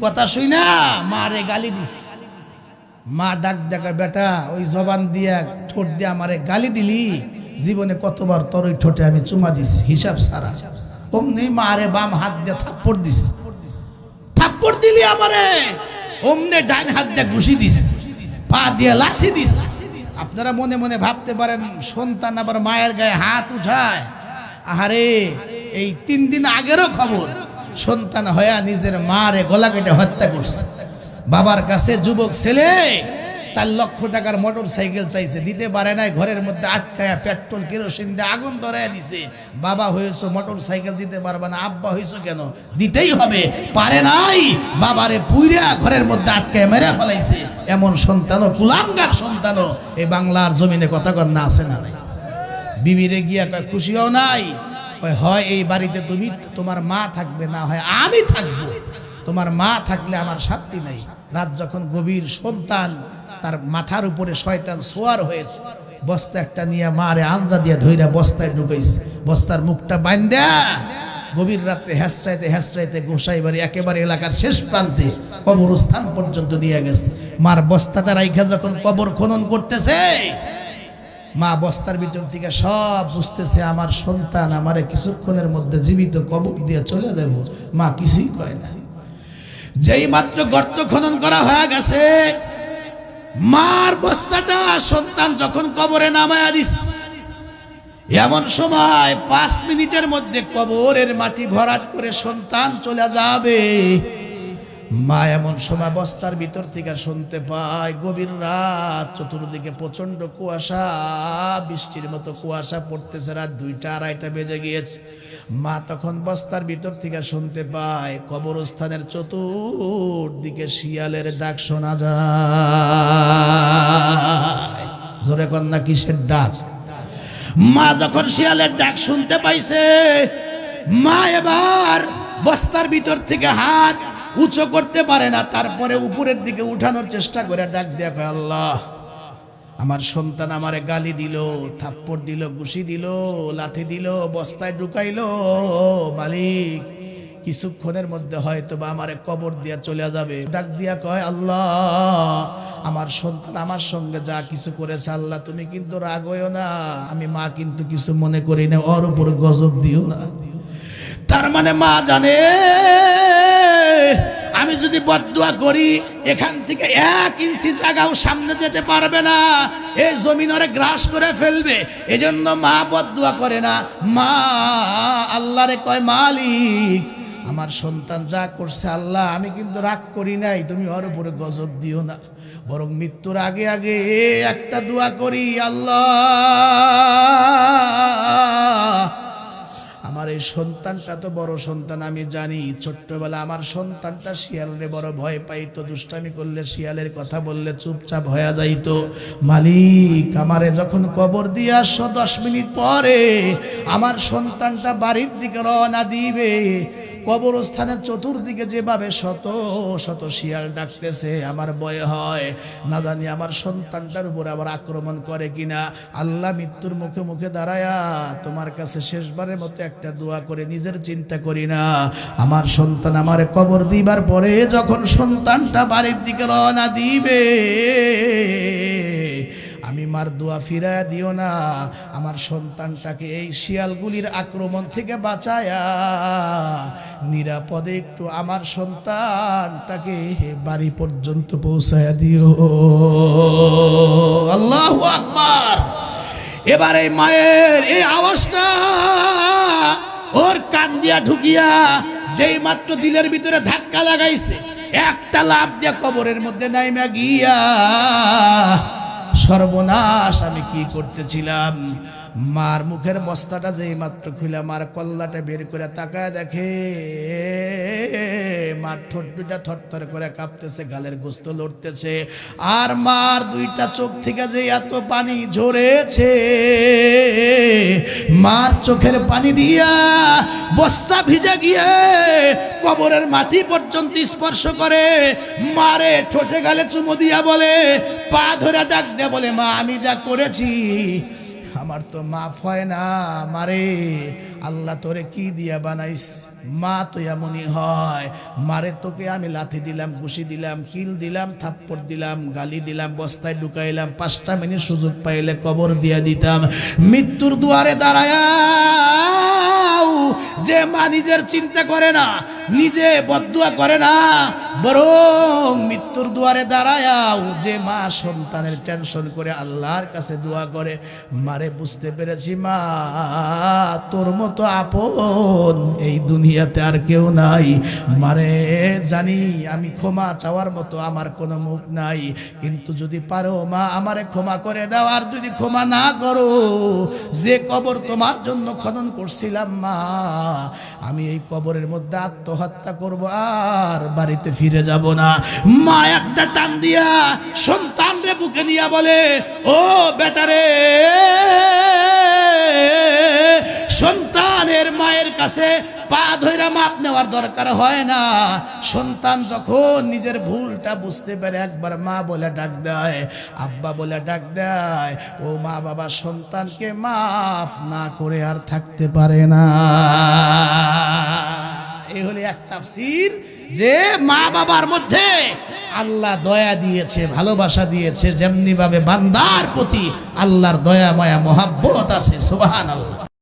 কথা শুই না মারে গালি দিস। মা ডাক দেখা, বেটা ওই জবান দিয়া ঠোঁট দিয়ে আমারে গালি দিলি, জীবনে কতবার তোর ওই ঠোঁটে আমি চুমা দিস হিসাব সারা। অমনি মারে বাম হাত দিয়ে থাপ্পড় দিস, থাপ্পড় দিলি আমারে, অমনে ডাইন হাত দিয়ে ঘুষি দিস, পা দিয়ে লাথি দিস। আপনারা মনে মনে ভাবতে পারেন সন্তান আবার মায়ের গায়ে হাত উঠায়। আহারে, এই 3 দিন আগেরও খবর, সন্তান হয়া নিজের মারে গলা কেটে হত্যা করছে। বাবার কাছে যুবক ছেলে 4 লক্ষ টাকার মোটর সাইকেল চাইছে, দিতে পারে নাই, ঘরের মধ্যে আটকায়া পেট্রোল কেরোসিন দিয়ে আগুন ধরাইয়া দিছে। বাবা হয়েছো, মোটর সাইকেল দিতে পারবা না, আব্বা হয়েছো কেন, দিতেই হবে, পারে নাই, বাবারে পুইরা ঘরের মধ্যে আটকায় মেরে ফেলাইছে। এমন সন্তানও, কুলাঙ্গার সন্তানও এই বাংলার জমিনে কথা কর না আছে না নাই? বিবিরে গিয়া কয় খুশি হও নাই? হয় এই বাড়িতে তুমি, তোমার মা থাকবে, না হয় আমি থাকবো, তোমার মা থাকলে আমার শান্তি নাই। রাত যখন গভীর, সন্তান তার মাথার উপরে শয়তান সোয়ার হয়েছে, বস্তা একটা নিয়ে মারে আঞ্জা দিয়ে ধইরা বস্তায় ঢুকাইছে, বস্তার মুখটা বান্ধা গভীর রাত্রে হেসরাইতে হেসরাইতে গোসাই বাড়ি একেবারে এলাকার শেষ প্রান্তে কবরস্থান পর্যন্ত নিয়ে গেছে। মার বস্তাটা রাইখা যখন কবর খনন করতেছে, মা বস্তার ভিতর থেকে সব বুঝতেছে, আমার সন্তান আমারে কিছুক্ষণের মধ্যে জীবিত কবর দিয়ে চলে যাব। মা কিছুই কয় না। যেই মাত্র গর্ত খনন করা হয়ে গেছে, মার বস্তাটা সন্তান যখন কবরে নামায়া দিস, এমন সময় 5 মিনিটের মধ্যে কবরের মাটি ভরাট করে সন্তান চলে যাবে। মা এমন সময় বস্তার ভিতর থেকে শুনতে পায়, গভীর রাত, চতুর্দিকে প্রচন্ড কুয়াশা, বৃষ্টির মতো কুয়াশা পড়তেছে, রাত 2টা 2:30 বেজে গিয়েছে। মা তখন বস্তার ভিতর থেকে শুনতে পায় কবরস্থানের চতুর্দিকে শিয়ালের ডাক শোনা যায়। জোরে কন্যা কিসের ডাক? মা যখন শিয়ালের ডাক শুনতে পাইছে, মা এবার বস্তার ভিতর থেকে হাত উঁচু করতে পারে না, তারপরে উপরের দিকে উঠানোর চেষ্টা করে ডাক দিয়া কয়, আল্লাহ, আমার সন্তান আমারে গালি দিল, থাপ্পড় দিল, ঘুষি দিল, লাথি দিল, বস্তায় ঢুকাইলো, মালিক কিছুক্ষণের মধ্যে হয়তো বা আমারে কবর দিয়া চলে যাবে। ডাক দিয়া কয়, আল্লাহ, আমার সন্তান আমার সঙ্গে যা কিছু করেছে, আল্লাহ তুমি কিন্তু রাগ হইও না, আমি মা কিন্তু কিছু মনে করি না, ওর উপর গজব দিও না। তার মানে মা জানে, আমি যদি বদদুয়া করি এখান থেকে 1 ইঞ্চি জায়গাও সামনে যেতে পারবে না, এই জমিন ওরে গ্রাস করে ফেলবে। এজন্য মা বদদুয়া করে না, মা আল্লাহরে কয়, মালিক আমার সন্তান যা করছে, আল্লাহ আমি কিন্তু রাগ করি নাই, তুমি ওর উপরে গজব দিও না, বরং মৃত্যুর আগে আগে একটা দোয়া করি, আল্লাহ আমার এই সন্তানটা তো বড় সন্তান, আমি জানি ছোট্টবেলা আমার সন্তানটা শিয়ালের বড় ভয় পাইতো, দুষ্টামি করলে, শিয়ালের কথা বললে চুপচাপ হয়ে যাইতো। মালিক আমারে যখন কবর দিয়ে আসছো, 10 মিনিট পরে আমার সন্তানটা বাড়ির দিকে রওনা দিবে, কবরস্থানের চতুর্দিকে যেভাবে শত শত শিয়াল ডাকতেছে, আমার ভয় হয় না জানি আমার সন্তানটার উপর আবার আক্রমণ করে কিনা। আল্লাহ, মৃত্যুর মুখে মুখে দাঁড়ায়া তোমার কাছে শেষবারের মতো একটা দোয়া করে নিজের চিন্তা করি না, আমার সন্তান আমার কবর দিবার পরে যখন সন্তানটা বাড়ির দিকে রওনা দিবে, আমি মার দোয়া ফিরায়া দিও না, আমার সন্তানটাকে এই শিয়ালগুলির আক্রমণ থেকে বাঁচায়া নিরাপদে একটু আমার সন্তানটাকে বাড়ি পর্যন্ত পৌঁছায়া দিও। আল্লাহু আকবার। এবার এই মায়ের এই আওয়াজটা ওর কান দিয়া ঢুকিয়া যেই মাত্র দিলের ভিতরে ধাক্কা লাগাইছে, একটা লাফ দিয়া কবরের মধ্যে নাইমা গিয়া, সর্বনাশ আমি কি করতেছিলাম। মার মুখের বস্তাটা যেই মাত্র খুলে মার কল্লাটা বের করে তাকায় দেখে, মার ঠোঁট দুটা থরথর করে কাঁপতেছে, গালের গোস্ত লড়তেছে, আর মার 2টা চোখ থেকে যে এত পানি ঝরেছে, মার চোখের পানি দিয়া বস্তা ভিজে গিয়ে কবরের মাটি পর্যন্ত স্পর্শ করে, মারে ঠোঁটে গালে চুমু দিয়া বলে, পা ধরে ডাক দিয়ে বলে, মা আমি যা করেছি আমার তো মাফ হয় না মারে, আল্লাহ তোরে কি দিয়া বানাইস, মা তো এমনই হয়। মারে তোকে আমি লাথি দিলাম, ঘুষি দিলাম, কিল দিলাম, থাপ্পড় দিলাম, গালি দিলাম, বস্তায় ঢুকাইলাম, 5টা মিনিট সুযোগ পাইলে কবর দিয়া দিতাম। মৃত্যুর দুয়ারে দাঁড়ায়া যে মা নিজের চিন্তা করে না, নিজে বদদুয়া করে না, বরং মৃত্যুর দুয়ারে দাঁড়ায়াও যে মা সন্তানের টেনশন করে আল্লাহর কাছে দোয়া করে, মারে বুঝতে পেরেছি মা তোর মতো আপন এই দুনিয়াতে আর কেউ নাই। মারে জানি আমি ক্ষমা চাওয়ার মতো আমার কোনো মুখ নাই, কিন্তু যদি পারো মা আমারে ক্ষমা করে দাও। আর যদি ক্ষমা না করো, যে কবর তোমার জন্য খনন করছিলাম মা, আমি এই কবরের মধ্যে আত্মহত্যা করব, আর বাড়িতে ফিরে যাব না। মা একটা টান দিয়া সন্তান রে বুকে নিয়ে বলে, ও বেটারে, সন্তানের মায়ের কাছে পা ধইরা মাপ নেওয়ার দরকার হয় না। সন্তান যখন নিজের ভুলটা বুঝতে পারে, একবার মা বলে ডাক দেয়, আব্বা বলে ডাক দেয়, ও মা বাবা সন্তানকে মাফ না করে আর থাকতে পারে না। এই হলো এক তাফসীর, যে মা বাবার মধ্যে আল্লাহ দয়া দিয়েছে, ভালোবাসা দিয়েছে, যেমনি ভাবে বান্দার প্রতি আল্লাহর দয়া মায়া মহাব্বত আছে। সুবহানাল্লাহ।